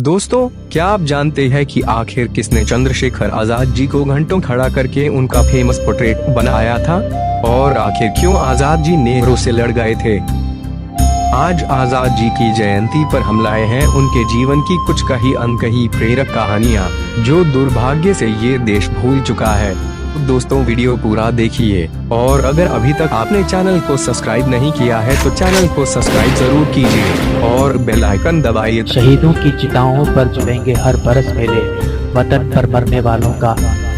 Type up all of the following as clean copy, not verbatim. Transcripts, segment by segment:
दोस्तों, क्या आप जानते हैं कि आखिर किसने चंद्रशेखर आजाद जी को घंटों खड़ा करके उनका फेमस पोर्ट्रेट बनाया था? और आखिर क्यों आजाद जी नेहरू से लड़ गए थे? आज आजाद जी की जयंती पर हम लाए हैं उनके जीवन की कुछ कही अनकही प्रेरक कहानियाँ, जो दुर्भाग्य से ये देश भूल चुका है। दोस्तों, वीडियो पूरा देखिए और अगर अभी तक आपने चैनल को सब्सक्राइब नहीं किया है तो चैनल को सब्सक्राइब जरूर कीजिए और बेल आइकन दबाइए। शहीदों की चिताओं पर जुड़ेंगे हर बरस मेले, वतन पर मरने वालों का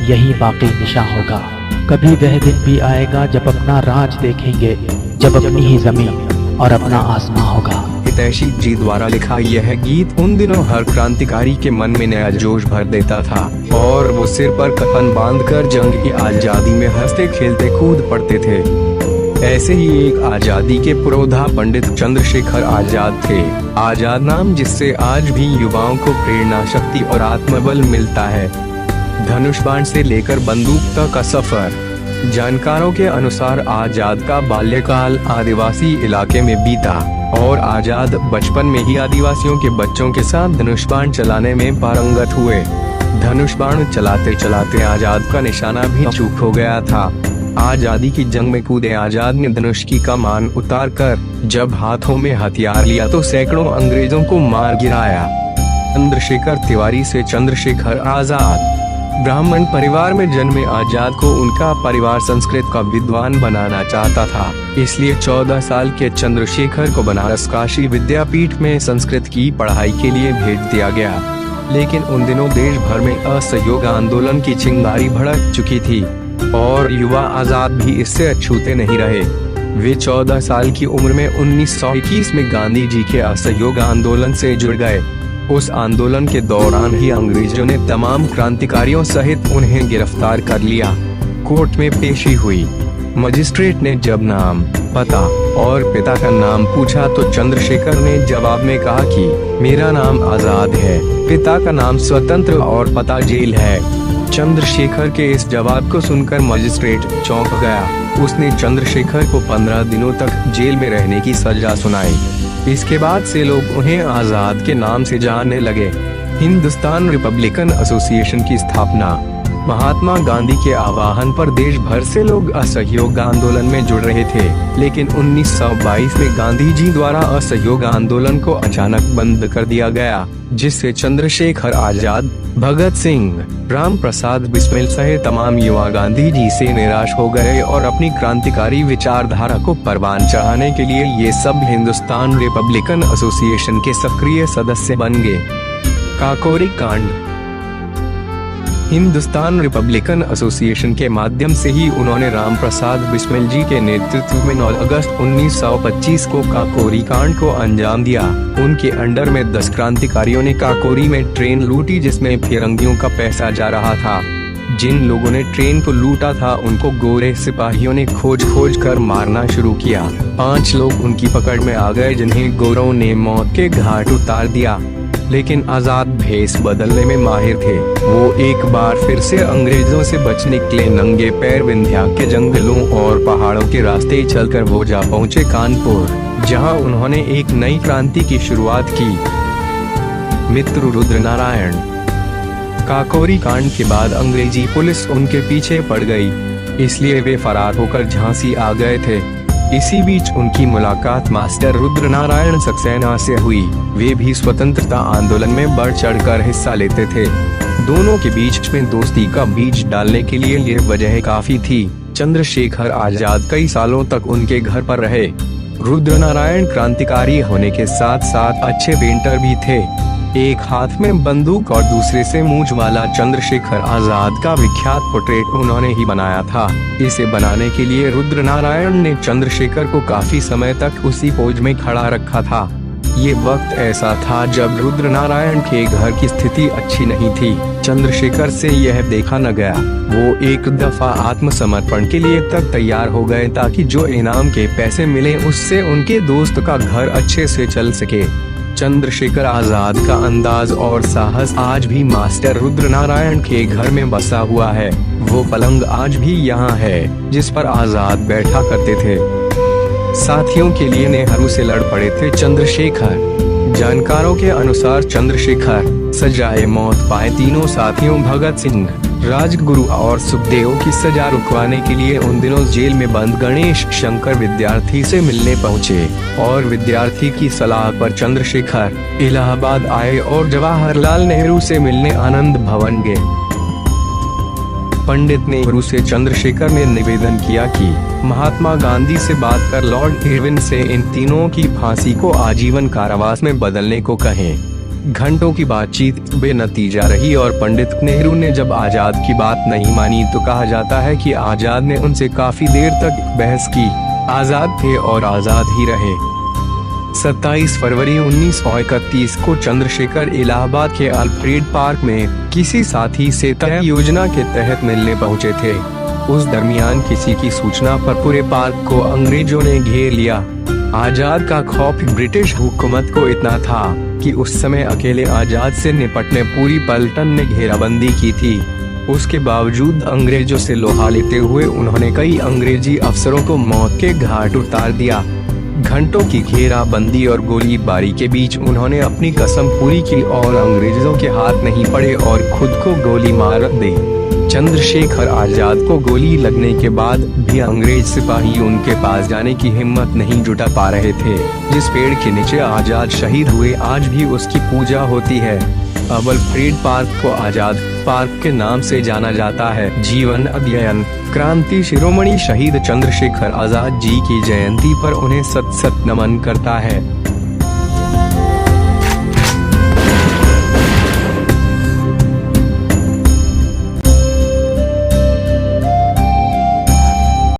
यही बाकी निशान होगा। कभी वह दिन भी आएगा जब अपना राज देखेंगे, जब अपनी ही जमीन और अपना आसमां होगा। हितैषी जी द्वारा लिखा यह गीत उन दिनों हर क्रांतिकारी के मन में नया जोश भर देता था और वो सिर पर कफन बांधकर जंग की आजादी में हंसते खेलते कूद पड़ते थे। ऐसे ही एक आजादी के पुरोधा पंडित चंद्रशेखर आजाद थे। आजाद नाम जिससे आज भी युवाओं को प्रेरणा, शक्ति और आत्मबल मिलता है। धनुष बाण से लेकर बंदूक तक का सफर। जानकारों के अनुसार आजाद का बाल्यकाल आदिवासी इलाके में बीता और आजाद बचपन में ही आदिवासियों के बच्चों के साथ धनुष बाण चलाने में पारंगत हुए। धनुष बाण चलाते चलाते आजाद का निशाना भी चूक हो गया था। आजादी की जंग में कूदे आजाद ने धनुष की कमान उतारकर जब हाथों में हथियार लिया तो सैकड़ों अंग्रेजों को मार गिराया। चंद्रशेखर तिवारी से चंद्रशेखर आजाद। ब्राह्मण परिवार में जन्मे आजाद को उनका परिवार संस्कृत का विद्वान बनाना चाहता था, इसलिए 14 साल के चंद्रशेखर को बनारस काशी विद्यापीठ में संस्कृत की पढ़ाई के लिए भेज दिया गया। लेकिन उन दिनों देश भर में असहयोग आंदोलन की चिंगारी भड़क चुकी थी और युवा आजाद भी इससे अछूते नहीं रहे। वे 14 साल की उम्र में 1921 में गांधी जी के असहयोग आंदोलन से जुड़ गए। उस आंदोलन के दौरान ही अंग्रेजों ने तमाम क्रांतिकारियों सहित उन्हें गिरफ्तार कर लिया। कोर्ट में पेशी हुई। मजिस्ट्रेट ने जब नाम, पता और पिता का नाम पूछा तो चंद्रशेखर ने जवाब में कहा कि मेरा नाम आजाद है, पिता का नाम स्वतंत्र और पता जेल है। चंद्रशेखर के इस जवाब को सुनकर मजिस्ट्रेट चौंक गया। उसने चंद्रशेखर को 15 दिनों तक जेल में रहने की सजा सुनाई। इसके बाद से लोग उन्हें आजाद के नाम से जानने लगे। हिंदुस्तान रिपब्लिकन एसोसिएशन की स्थापना। महात्मा गांधी के आह्वान पर देश भर से लोग असहयोग आंदोलन में जुड़ रहे थे, लेकिन 1922 में गांधी जी द्वारा असहयोग आंदोलन को अचानक बंद कर दिया गया, जिससे चंद्रशेखर आजाद, भगत सिंह, राम प्रसाद बिस्मिल सहित तमाम युवा गांधी जी से निराश हो गए और अपनी क्रांतिकारी विचारधारा को परवान चढ़ाने के लिए ये सब हिंदुस्तान रिपब्लिकन एसोसिएशन के सक्रिय सदस्य बन गए। काकोरी कांड। हिंदुस्तान रिपब्लिकन एसोसिएशन के माध्यम से ही उन्होंने राम प्रसाद बिस्मिल जी के नेतृत्व में 9 अगस्त 1925 को काकोरी कांड को अंजाम दिया। उनके अंडर में 10 क्रांतिकारियों ने काकोरी में ट्रेन लूटी, जिसमें फिरंगियों का पैसा जा रहा था। जिन लोगों ने ट्रेन को लूटा था उनको गोरे सिपाहियों ने खोज कर मारना शुरू किया। 5 लोग उनकी पकड़ में आ गए, जिन्हें गोरों ने मौत के घाट उतार दिया। लेकिन आजाद भेष बदलने में माहिर थे। वो एक बार फिर से अंग्रेजों से बच निकले। नंगे पैर विंध्या के जंगलों और पहाड़ों के रास्ते चलकर वो जा पहुँचे कानपुर, जहां उन्होंने एक नई क्रांति की शुरुआत की। मित्र रुद्र नारायण। काकोरी कांड के बाद अंग्रेजी पुलिस उनके पीछे पड़ गई, इसलिए वे फरार होकर झांसी आ गए थे। इसी बीच उनकी मुलाकात मास्टर रुद्र नारायण सक्सेना से हुई। वे भी स्वतंत्रता आंदोलन में बढ़ चढ़कर हिस्सा लेते थे। दोनों के बीच में दोस्ती का बीज डालने के लिए ये वजह काफी थी। चंद्रशेखर आजाद कई सालों तक उनके घर पर रहे। रुद्र नारायण क्रांतिकारी होने के साथ साथ अच्छे पेंटर भी थे। एक हाथ में बंदूक और दूसरे से मूंछ वाला चंद्रशेखर आजाद का विख्यात पोर्ट्रेट उन्होंने ही बनाया था। इसे बनाने के लिए रुद्र नारायण ने चंद्रशेखर को काफी समय तक उसी पोज में खड़ा रखा था। ये वक्त ऐसा था जब रुद्र नारायण के घर की स्थिति अच्छी नहीं थी। चंद्रशेखर से यह देखा न गया। वो एक दफा आत्मसमर्पण के लिए तक तैयार हो गए ताकि जो इनाम के पैसे मिले उससे उनके दोस्त का घर अच्छे से चल सके। चंद्रशेखर आजाद का अंदाज और साहस आज भी मास्टर रुद्र नारायण के घर में बसा हुआ है। वो पलंग आज भी यहाँ है जिस पर आजाद बैठा करते थे। साथियों के लिए नेहरू से लड़ पड़े थे चंद्रशेखर। जानकारों के अनुसार चंद्रशेखर सजाए मौत पाए तीनों साथियों भगत सिंह, राजगुरु और सुखदेव की सजा रुकवाने के लिए उन दिनों जेल में बंद गणेश शंकर विद्यार्थी से मिलने पहुंचे और विद्यार्थी की सलाह पर चंद्रशेखर इलाहाबाद आए और जवाहरलाल नेहरू से मिलने आनंद भवन गए। पंडित नेहरू से चंद्रशेखर ने निवेदन किया कि महात्मा गांधी से बात कर लॉर्ड इरविन से इन तीनों की फांसी को आजीवन कारावास में बदलने को कहें। घंटों की बातचीत बेनतीजा रही और पंडित नेहरू ने जब आजाद की बात नहीं मानी तो कहा जाता है कि आजाद ने उनसे काफी देर तक बहस की। आजाद थे और आजाद ही रहे। 27 फरवरी 1931 को चंद्रशेखर इलाहाबाद के अल्फ्रेड पार्क में किसी साथी से तय योजना के तहत मिलने पहुंचे थे। उस दरमियान किसी की सूचना पर पूरे पार्क को अंग्रेजों ने घेर लिया। आजाद का खौफ ब्रिटिश हुकूमत को इतना था कि उस समय अकेले आजाद से निपटने पूरी पलटन ने घेराबंदी की थी। उसके बावजूद अंग्रेजों से लोहा लेते हुए उन्होंने कई अंग्रेजी अफसरों को मौत के घाट उतार दिया। घंटों की घेराबंदी और गोलीबारी के बीच उन्होंने अपनी कसम पूरी की और अंग्रेजों के हाथ नहीं पड़े और खुद को गोली मार दी। चंद्रशेखर आजाद को गोली लगने के बाद भी अंग्रेज सिपाही उनके पास जाने की हिम्मत नहीं जुटा पा रहे थे। जिस पेड़ के नीचे आजाद शहीद हुए आज भी उसकी पूजा होती है। अब अल्फ्रेड पार्क को आजाद पार्क के नाम से जाना जाता है। जीवन अध्ययन क्रांति शिरोमणि शहीद चंद्रशेखर आजाद जी की जयंती पर उन्हें सत सत नमन करता है।